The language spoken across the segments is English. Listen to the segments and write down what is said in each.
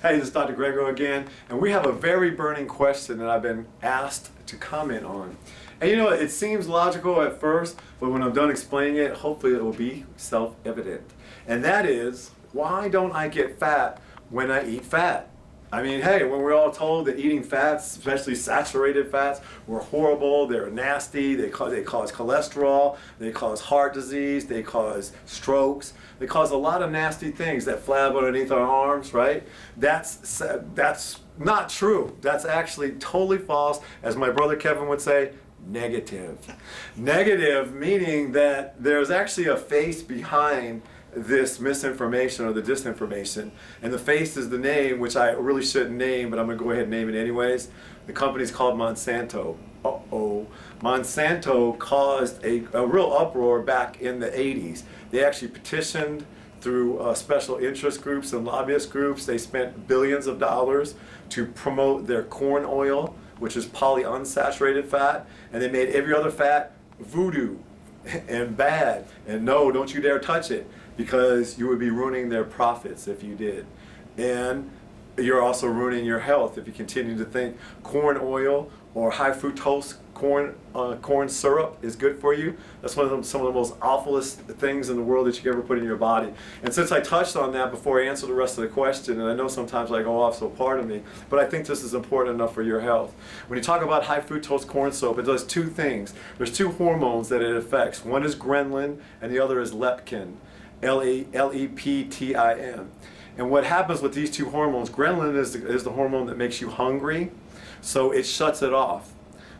Hey, this is Dr. Grego again, and we have a very burning question that I've been asked to comment on. And you know, it seems logical at first, but when I'm done explaining it, hopefully it will be self-evident. And that is, why don't I get fat when I eat fat? I mean, hey, when we're all told that eating fats, especially saturated fats, were horrible, they're nasty, they cause cholesterol, they cause heart disease, they cause strokes, they cause a lot of nasty things that flab underneath our arms, right? That's not true. That's actually totally false. As my brother Kevin would say, negative. Negative meaning that there's actually a face behind this misinformation or the disinformation, and the face is the name, which I really shouldn't name, but I'm going to go ahead and name it anyways. The company's called Monsanto. Monsanto caused a real uproar back in the 80s. They actually petitioned through special interest groups and lobbyist groups. They spent billions of dollars to promote their corn oil, which is polyunsaturated fat, and they made every other fat voodoo and bad, and no, don't you dare touch it, because you would be ruining their profits if you did. And you're also ruining your health if you continue to think corn oil or high fructose corn syrup is good for you. That's some of the most awfulest things in the world that you can ever put in your body. And since I touched on that before I answer the rest of the question, and I know sometimes I go off, so pardon me, but I think this is important enough for your health. When you talk about high fructose corn syrup, it does two things. There's two hormones that it affects. One is ghrelin and the other is leptin. Leptin. And what happens with these two hormones, ghrelin is the hormone that makes you hungry, so it shuts it off.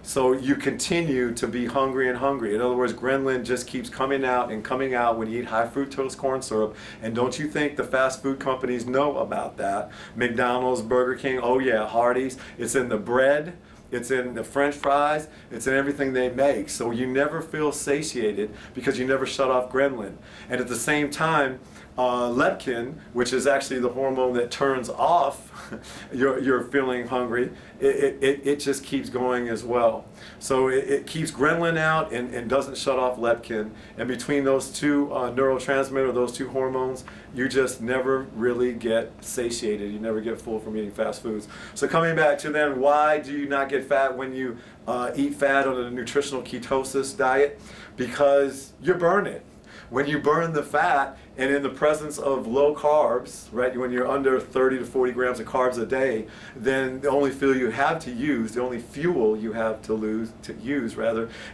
So you continue to be hungry and hungry. In other words, ghrelin just keeps coming out and coming out when you eat high fructose corn syrup. And don't you think the fast food companies know about that? McDonald's, Burger King, oh yeah, Hardee's. It's in the bread, it's in the French fries, it's in everything they make. So you never feel satiated because you never shut off ghrelin. And at the same time, leptin, which is actually the hormone that turns off you're feeling hungry, it just keeps going as well. So it keeps ghrelin out and doesn't shut off leptin. And between those two neurotransmitters, those two hormones, you just never really get satiated. You never get full from eating fast foods. So coming back to then, why do you not get fat when you eat fat on a nutritional ketosis diet? Because you burn it. When you burn the fat and in the presence of low carbs, right, when you're under 30 to 40 grams of carbs a day, then the only fuel you have to use, the only fuel you have to use,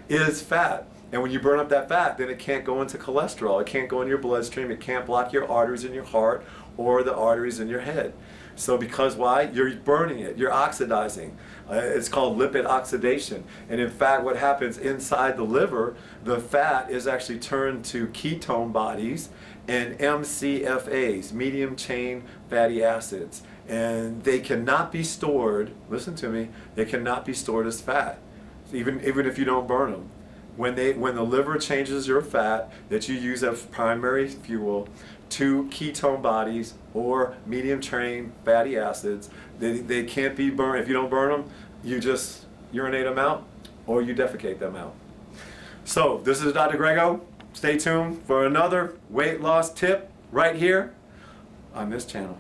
is fat. And when you burn up that fat, then it can't go into cholesterol. It can't go in your bloodstream. It can't block your arteries in your heart or the arteries in your head. So because why? You're burning it. You're oxidizing. It's called lipid oxidation. And in fact, what happens inside the liver, the fat is actually turned to ketone bodies and MCFAs, medium chain fatty acids. And they cannot be stored, listen to me, they cannot be stored as fat, even if you don't burn them. When the liver changes your fat that you use as primary fuel to ketone bodies or medium chain fatty acids, they can't be burned. If you don't burn them, you just urinate them out or you defecate them out. So this is Dr. Grego. Stay tuned for another weight loss tip right here on this channel.